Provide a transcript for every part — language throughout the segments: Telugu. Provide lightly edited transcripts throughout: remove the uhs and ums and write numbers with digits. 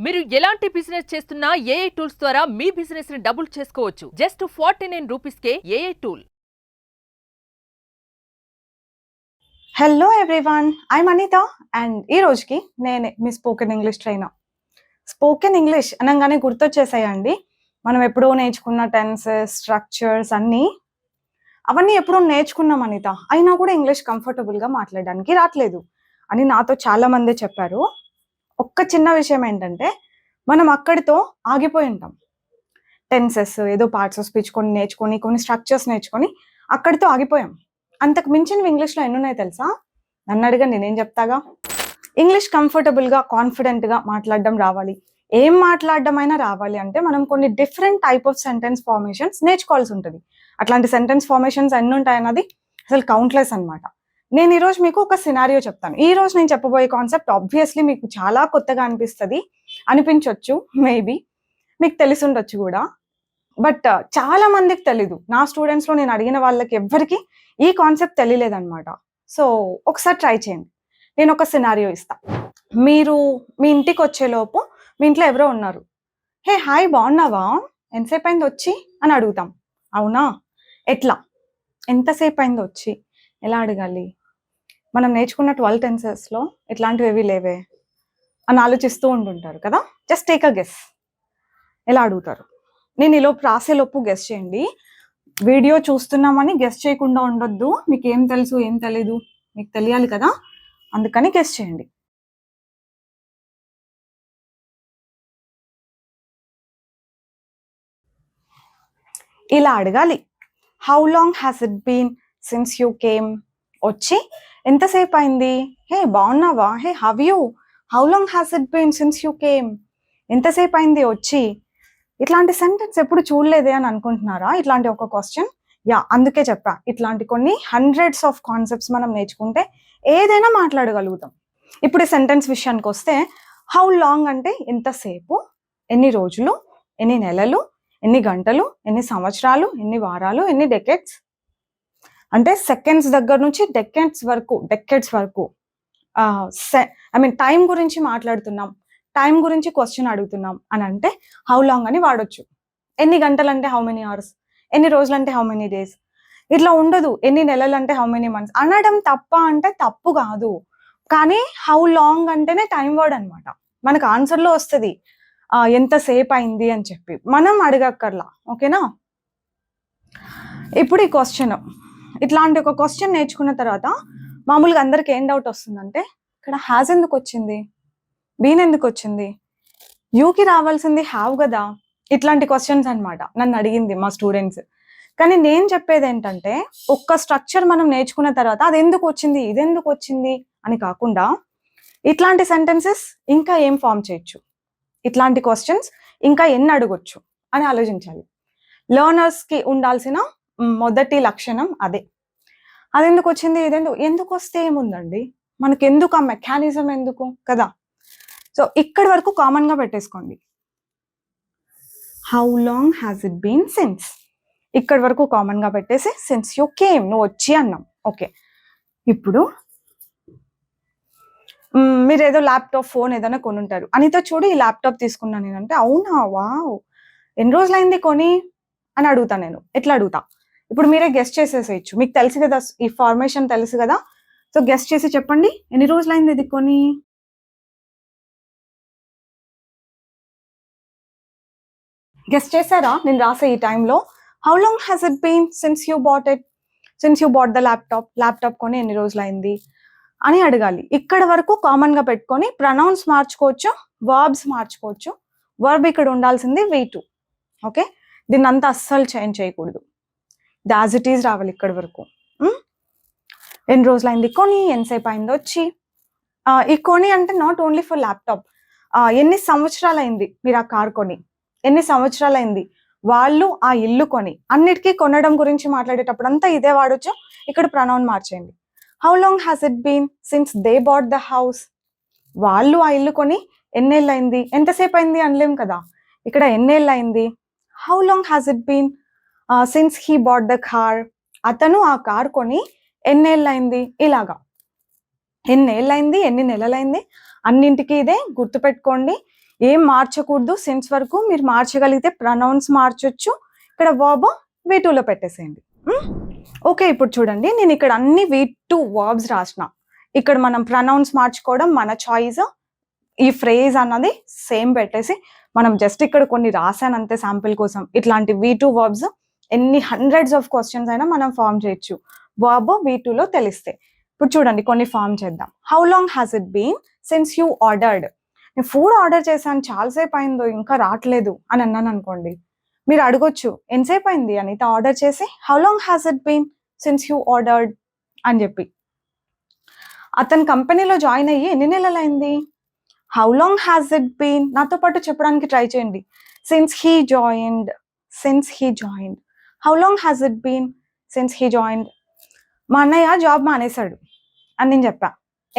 మీరు ఎలాంటి బిజినెస్ చేస్తున్నా ఏఐ టూల్స్ ద్వారా మీ బిజినెస్ ని డబుల్ చేసుకోవచ్చు. జస్ట్ 49 రూపీస్కే AI tool. Hello everyone, I'm Anitha and ఈ రోజుకి నేనే మీ spoken English trainer. Spoken English అనగానే గుర్తొచ్చేసాయండి మనం ఎప్పుడో నేర్చుకున్న టెన్సెస్, స్ట్రక్చర్స్ అవన్నీ ఎప్పుడో నేర్చుకున్నాం అనిత, అయినా కూడా ఇంగ్లీష్ కంఫర్టబుల్గా మాట్లాడడానికి రావట్లేదు అని నాతో చాలా మంది చెప్పారు. ఒక్క చిన్న విషయం ఏంటంటే, మనం అక్కడితో ఆగిపోయి ఉంటాం. టెన్సెస్, ఏదో పార్ట్స్ ఆఫ్ స్పీచ్ కొన్ని నేర్చుకొని, కొన్ని స్ట్రక్చర్స్ నేర్చుకొని అక్కడితో ఆగిపోయాం. అంతకు మించినవి ఇంగ్లీష్లో ఎన్ని ఉన్నాయో తెలుసా? నన్ను అడిగా, నేనేం చెప్తాగా. ఇంగ్లీష్ కంఫర్టబుల్గా, కాన్ఫిడెంట్గా మాట్లాడడం రావాలి. ఏం మాట్లాడడం అయినా రావాలి అంటే మనం కొన్ని different type of sentence formations నేర్చుకోవాల్సి ఉంటుంది. అట్లాంటి సెంటెన్స్ ఫార్మేషన్స్ ఎన్ని ఉంటాయన్నది అసలు కౌంట్లెస్ అనమాట. నేను ఈరోజు మీకు ఒక సినారియో చెప్తాను. ఈ రోజు నేను చెప్పబోయే కాన్సెప్ట్ ఆబ్వియస్లీ మీకు చాలా కొత్తగా అనిపించవచ్చు, మేబీ మీకు తెలిసి ఉండొచ్చు కూడా. బట్ చాలా మందికి తెలీదు. నా స్టూడెంట్స్లో నేను అడిగిన వాళ్ళకి ఎవ్వరికి ఈ కాన్సెప్ట్ తెలియలేదన్నమాట. సో ఒకసారి ట్రై చేయండి. నేను ఒక సినారియో ఇస్తా. మీరు మీ ఇంటికి వచ్చేలోపు మీ ఇంట్లో ఎవరో ఉన్నారు. హే హాయ్, బాగున్నావా, ఎంతసేపు అయింది వచ్చి అని అడుగుతాం. అవునా? ఎట్లా? ఎంతసేపు అయింది వచ్చి ఎలా అడగాలి? మనం నేర్చుకున్న 12 టెన్సెస్లో ఇట్లాంటివి ఏవి లేవే అని ఆలోచిస్తూ ఉంటుంటారు కదా. Just take a guess. ఎలా అడుగుతారు? నేను ఈలోపు రాసేలోపు గెస్ చేయండి. వీడియో చూస్తున్నామని గెస్ చేయకుండా ఉండొద్దు. మీకు ఏం తెలుసు ఏం తెలీదు మీకు తెలియాలి కదా, అందుకని గెస్ చేయండి. ఇలా అడగాలి. How long has it been since you came? వచ్చి ఎంతసేపు అయింది? హే బాగున్నావా, hey how you, how long has it been since you came? ఎంతసేపు అయింది వచ్చి? ఇట్లాంటి సెంటెన్స్ ఎప్పుడు చూడలేదే అని అనుకుంటున్నారా? ఇట్లాంటి ఒక క్వశ్చన్. అందుకే చెప్పా, ఇట్లాంటి కొన్ని హండ్రెడ్స్ ఆఫ్ కాన్సెప్ట్స్ మనం నేర్చుకుంటే ఏదైనా మాట్లాడగలుగుతాం. ఇప్పుడు ఈ సెంటెన్స్ విషయానికి వస్తే, హౌ లాంగ్ అంటే ఎంతసేపు, ఎన్ని రోజులు, ఎన్ని నెలలు, ఎన్ని గంటలు, ఎన్ని సంవత్సరాలు, ఎన్ని వారాలు, ఎన్ని డెకెట్స్. అంటే సెకండ్స్ దగ్గర నుంచి డెకెట్స్ వరకు టైం గురించి మాట్లాడుతున్నాం, టైం గురించి క్వశ్చన్ అడుగుతున్నాం అని అంటే హౌ లాంగ్ అని వాడొచ్చు. ఎన్ని గంటలు అంటే హౌ మెనీ అవర్స్, ఎన్ని రోజులు అంటే హౌ మెనీ డేస్. ఇట్లా ఉండదు. ఎన్ని నెలలు అంటే హౌ మెనీ మంత్స్ అనడం తప్ప అంటే తప్పు కాదు, కానీ హౌ లాంగ్ అంటేనే టైం వర్డ్ అనమాట. మనకు ఆన్సర్లో వస్తుంది ఎంతసేపు అయింది అని చెప్పి, మనం అడగక్కర్లా. ఓకేనా? ఇప్పుడు ఈ క్వశ్చన్, ఇట్లాంటి ఒక క్వశ్చన్ నేర్చుకున్న తర్వాత మామూలుగా అందరికి ఏం డౌట్ వస్తుందంటే, ఇక్కడ హ్యాజ్ ఎందుకు వచ్చింది, బీన్ ఎందుకు వచ్చింది, యూకి రావాల్సింది హ్యావ్ కదా. ఇట్లాంటి క్వశ్చన్స్ అనమాట నన్ను అడిగింది మా స్టూడెంట్స్. కానీ నేను చెప్పేది ఏంటంటే, ఒక్క స్ట్రక్చర్ మనం నేర్చుకున్న తర్వాత అది ఎందుకు వచ్చింది, ఇది ఎందుకు వచ్చింది అని కాకుండా, ఇట్లాంటి సెంటెన్సెస్ ఇంకా ఏం ఫామ్ చేయొచ్చు, ఇట్లాంటి క్వశ్చన్స్ ఇంకా ఎన్ని అడగొచ్చు అని ఆలోచించాలి. లెర్నర్స్కి ఉండాల్సిన మొదటి లక్షణం అదే. అది ఎందుకు వచ్చింది, ఎందుకు వస్తే ఏముందండి, మనకి ఎందుకు ఆ మెకానిజం ఎందుకు కదా. సో ఇక్కడి వరకు కామన్గా పెట్టేసుకోండి. How long has it been since, ఇక్కడి వరకు కామన్గా పెట్టేసి సిన్స్ యూ కేమ్, నువ్వు వచ్చి అన్నాం. ఓకే, ఇప్పుడు మీరు ఏదో ల్యాప్టాప్, ఫోన్ ఏదైనా కొనుంటారు. అనితో చూడు ఈ ల్యాప్టాప్ తీసుకున్నాను నేను అంటే, అవునా, వావ్, ఎన్ని రోజులైంది కొని అని అడుగుతా నేను. ఎట్లా అడుగుతా? ఇప్పుడు మీరే గెస్ట్ చేసేసేయచ్చు. మీకు తెలుసు కదా, ఈ ఫార్మేషన్ తెలుసు కదా. సో గెస్ట్ చేసి చెప్పండి, ఎన్ని రోజులైంది ఇది కొని? గెస్ట్ చేశారా? నేను రాసే ఈ టైంలో how long has it been since you bought the laptop కొని ఎన్ని రోజులైంది అని అడగాలి. ఇక్కడ వరకు కామన్గా పెట్టుకొని ప్రొనౌన్స్ మార్చుకోవచ్చు, వర్బ్స్ మార్చుకోవచ్చు. వర్బ్ ఇక్కడ ఉండాల్సింది V2. ఓకే, దీన్ని అంతా అస్సలు చేంజ్ చేయకూడదు. యాజ్ ఇట్ ఈజ్ రావాలి ఇక్కడ వరకు. ఎన్ని రోజులైంది కొని, ఎంతసేపు అయింది వచ్చి. ఈ కొని అంటే నాట్ ఓన్లీ ఫర్ ల్యాప్టాప్. ఎన్ని సంవత్సరాలైంది మీరు ఆ కార్ కొని, ఎన్ని సంవత్సరాలైంది వాళ్ళు ఆ ఇల్లు కొని, అన్నిటికీ కొనడం గురించి మాట్లాడేటప్పుడు అంతా ఇదే వాడచ్చు. ఇక్కడ ప్రొనౌన్ మార్చేయండి. How long has it been since they bought the house, వాళ్ళు ఆ ఇల్లు కొని ఎన్నేళ్ళు అయింది, ఎంతసేపు అయింది అనలేం కదా. ఇక్కడ ఎన్నేళ్ళు అయింది. How long has it been since he bought the car, అతను ఆ కార్ కొని ఎన్నేళ్ళు అయింది. ఇలాగా ఎన్నేళ్ళైంది, ఎన్ని నెలలైంది, అన్నింటికి ఇదే గుర్తుపెట్టుకోండి. ఏం మార్చకూడదు. సిన్స్ వరకు మీరు మార్చగలిగితే ప్రొనౌన్స్ మార్చొచ్చు. ఇక్కడ వర్బ్ V2 లో పెట్టేసేయండి. ఓకే, ఇప్పుడు చూడండి, నేను ఇక్కడ అన్ని V2 వర్బ్స్ రాసిన. ఇక్కడ మనం ప్రొనౌన్స్ మార్చుకోవడం మన చాయిస్. ఈ ఫ్రేజ్ అన్నది సేమ్ పెట్టేసి మనం జస్ట్ ఇక్కడ కొన్ని రాసాను అంతే శాంపిల్ కోసం. ఇట్లాంటి V2 వర్బ్స్ ఎన్ని హండ్రెడ్స్ ఆఫ్ క్వశ్చన్స్ అయినా మనం ఫామ్ చేయొచ్చు వర్బ్ V2 లో తెలిస్తే. ఇప్పుడు చూడండి, కొన్ని ఫామ్ చేద్దాం. How long has it been since you ordered? నేను ఫుడ్ ఆర్డర్ చేశాను, చాలాసేపు అయిందో, ఇంకా రావట్లేదు అని అన్నాను అనుకోండి. మీరు అడగొచ్చు, ఎంతసేపు అయింది అనిత ఆర్డర్ చేసి? How long has it been since you ordered అని చెప్పి. అతను కంపెనీలో జాయిన్ అయ్యి ఎన్ని నెలలు అయింది? How long has it been నాతో పాటు చెప్పడానికి ట్రై చేయండి. Since he joined, since he joined. How long has it been since he joined? మా అన్నయ్య జాబ్ మానేశాడు అని నేను చెప్పా.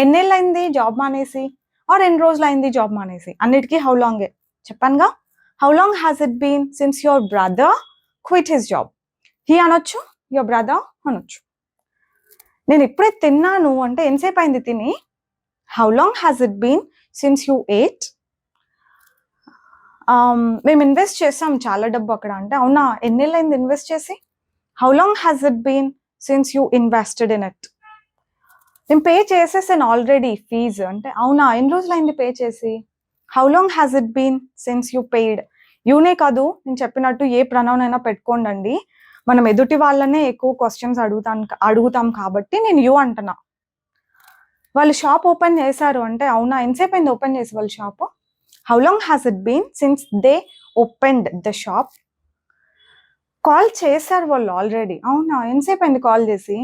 ఎన్నేళ్ళు అయింది జాబ్ మానేసి, ఆర్ ఎన్ని రోజులు అయింది జాబ్ మానేసి? అన్నిటికీ హౌ లాంగే చెప్పానుగా. How long has it been since your brother quit his job? He అనొచ్చు, యువర్ బ్రదర్ అనొచ్చు. నేను ఇప్పుడే తిన్నాను అంటే ఎంతసేపు అయింది తిని? How long has it been since you ate? మేము ఇన్వెస్ట్ చేసాం చాలా డబ్బు అక్కడ అంటే, అవునా ఎన్నేళ్ళు అయింది ఇన్వెస్ట్ చేసి? How long has it been since you invested in it? నేను పే చేసేసాను ఆల్రెడీ ఫీజు అంటే, అవునా ఎన్ని రోజులు అయింది పే చేసి? How long has it been since you paid? యూనే కాదు, నేను చెప్పినట్టు ఏ ప్రొనౌన్ అయినా పెట్టుకోండి. మనం ఎదుటి వాళ్ళనే ఎక్కువ క్వశ్చన్స్ అడుగుతాం కాబట్టి నేను యూ అంటున్నా. వాళ్ళు షాప్ ఓపెన్ చేశారు అంటే, అవునా ఎంతసేపు అయింది ఓపెన్ చేసి వాళ్ళ shop? How long has it been since they opened the shop? Call చేశారు వాళ్ళు ఆల్రెడీ, అవునా ఎంతసేపు అయింది కాల్ చేసి?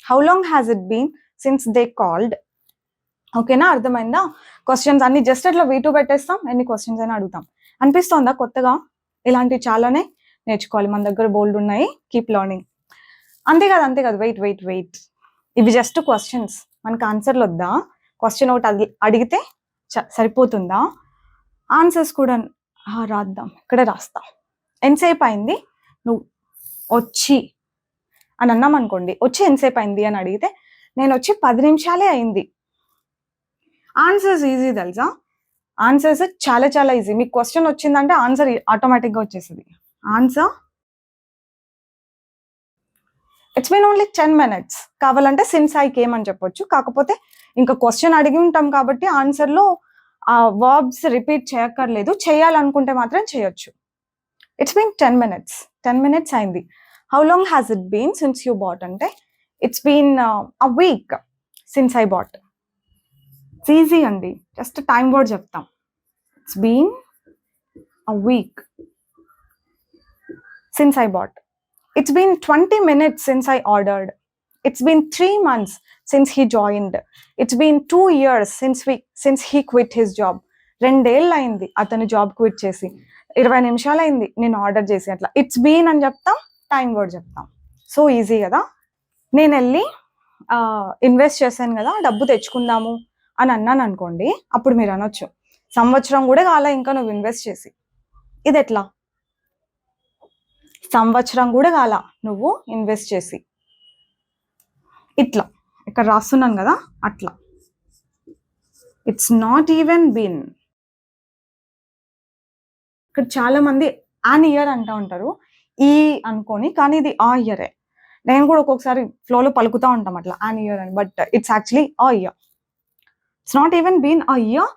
How long has it been since they called? ఓకేనా, అర్థమైందా? క్వశ్చన్స్ అన్ని జస్ట్ అట్లా V2 పెట్టేస్తాం, ఎన్ని క్వశ్చన్స్ అయినా అడుగుతాం. అనిపిస్తోందా కొత్తగా? ఇలాంటివి చాలానే నేర్చుకోవాలి, మన దగ్గర బోల్డ్ ఉన్నాయి. Keep learning. అంతేకాదు, వెయిట్. ఇవి జస్ట్ క్వశ్చన్స్, మనకు ఆన్సర్లు వద్దా? క్వశ్చన్ ఒకటి అడిగితే సరిపోతుందా? ఆన్సర్స్ కూడా రాద్దాం, ఇక్కడే రాస్తాం. ఎంతసేపు అయింది నువ్వు వచ్చి అని అన్నాం అనుకోండి. వచ్చి ఎంతసేపు అయింది అని అడిగితే, నేను వచ్చి 10 నిమిషాలే అయింది. ఆన్సర్స్ ఈజీ తెలుసా? ఆన్సర్స్ చాలా చాలా ఈజీ. మీకు క్వశ్చన్ వచ్చిందంటే ఆన్సర్ ఆటోమేటిక్గా వచ్చేస్తుంది. Answer it's been only 10 minutes. కావాలంటే సిన్స్ ఐ కేమ్ అని చెప్పొచ్చు. కాకపోతే ఇంకా క్వశ్చన్ అడిగి ఉంటాం కాబట్టి ఆన్సర్లో ఆ వర్బ్స్ రిపీట్ చేయక్కర్లేదు. చేయాలనుకుంటే మాత్రం చేయొచ్చు. It's been 10 minutes. 10 minutes అయింది. How long has it been since you bought అంటే, it's been a week since I bought. It's easy అండి, జస్ట్ టైం వర్డ్ చెప్తాం. It's been a week since I bought. It's been 20 minutes since I ordered. It's been 3 months since he joined. It's been 2 years since he quit his job. 2 ఏళ్ళు అయింది అతను జాబ్ క్విట్ చేసి. 20 నిమిషాలు అయింది నేను ఆర్డర్ చేసి. అట్లా ఇట్స్ బీన్ అని చెప్తాం, టైం వర్డ్ చెప్తాం. సో ఈజీ కదా. నేను వెళ్ళి ఇన్వెస్ట్ చేశాను కదా, డబ్బు తెచ్చుకుందాము అని అన్నాను అనుకోండి. అప్పుడు మీరు అనొచ్చు, సంవత్సరం కూడా కాలే ఇంకా నువ్వు ఇన్వెస్ట్ చేసి. ఇది ఎట్లా? సంవత్సరం కూడా కాల నువ్వు ఇన్వెస్ట్ చేసి. ఇట్లా ఇక్కడ రాస్తున్నాను కదా, అట్లా. It's not even been. ఇక్కడ చాలా మంది యాన్ ఇయర్ అంటూ ఉంటారు, ఈ అనుకొని, కానీ ఇది ఆ ఇయరే. నేను కూడా ఒక్కొక్కసారి ఫ్లోలో పలుకుతూ ఉంటాం అట్లా యాన్ ఇయర్ అని, but it's actually a year. It's not even been a year.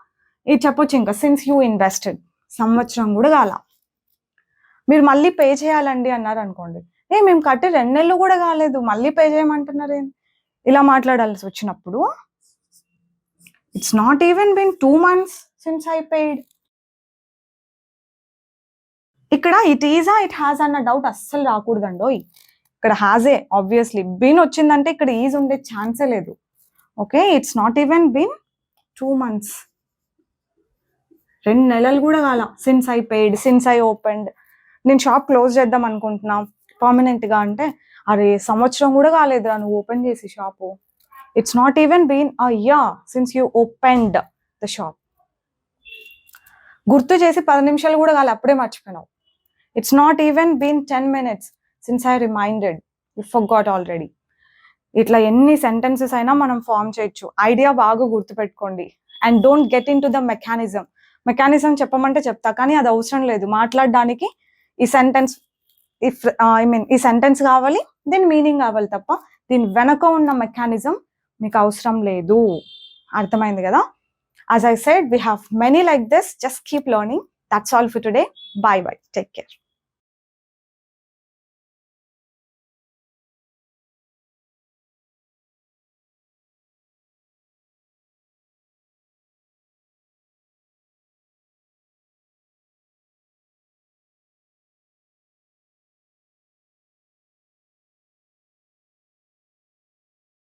ఇది చెప్పొచ్చు ఇంకా, సిన్స్ యూ ఇన్వెస్టెడ్. సంవత్సరం కూడా కాల. మీరు మళ్ళీ పే చేయాలండి అన్నారు అనుకోండి, మేము కట్టి 2 నెలలు కూడా కాలేదు మళ్ళీ పే చేయమంటున్నారు, ఇలా మాట్లాడాల్సి వచ్చినప్పుడు it's not even been 2 months since I paid. ఇక్కడ ఇట్ ఈజా ఇట్ హ్యాజ్ అన్న డౌట్ అస్సలు రాకూడదండో. ఇక్కడ హ్యాజే ఆబ్వియస్లీ. బీన్ వచ్చిందంటే ఇక్కడ ఈజ్ ఉండే ఛాన్సే లేదు. Okay, it's not even been 2 months. 2 నెలలు కూడా కాల since I paid, since I opened. నేను షాప్ క్లోజ్ చేద్దాం అనుకుంటున్నా పర్మనెంట్గా అంటే, అరే సంవత్సరం కూడా కాలేదురా నువ్వు ఓపెన్ చేసి shop. It's not even been a year since you opened the shop. గుర్తు చేసి 10 నిమిషాలు కూడా కాలే, అప్పుడే మర్చిపోయినావు. It's not even been 10 minutes since I reminded, you forgot already. ఇట్లా ఎన్ని సెంటెన్సెస్ అయినా మనం ఫామ్ చేయొచ్చు. ఐడియా బాగా గుర్తుపెట్టుకోండి. And don't get in to the mechanism. Mechanism చెప్పమంటే చెప్తా, కానీ అది అవసరం లేదు. మాట్లాడడానికి ఈ సెంటెన్స్ ఈ సెంటెన్స్ కావాలి, దీని మీనింగ్ కావాలి తప్ప దీని వెనక ఉన్న మెకానిజం మీకు అవసరం లేదు. అర్థమైంది కదా? As I said, we have many like this. Just keep learning. That's all for today. Bye bye. Take care.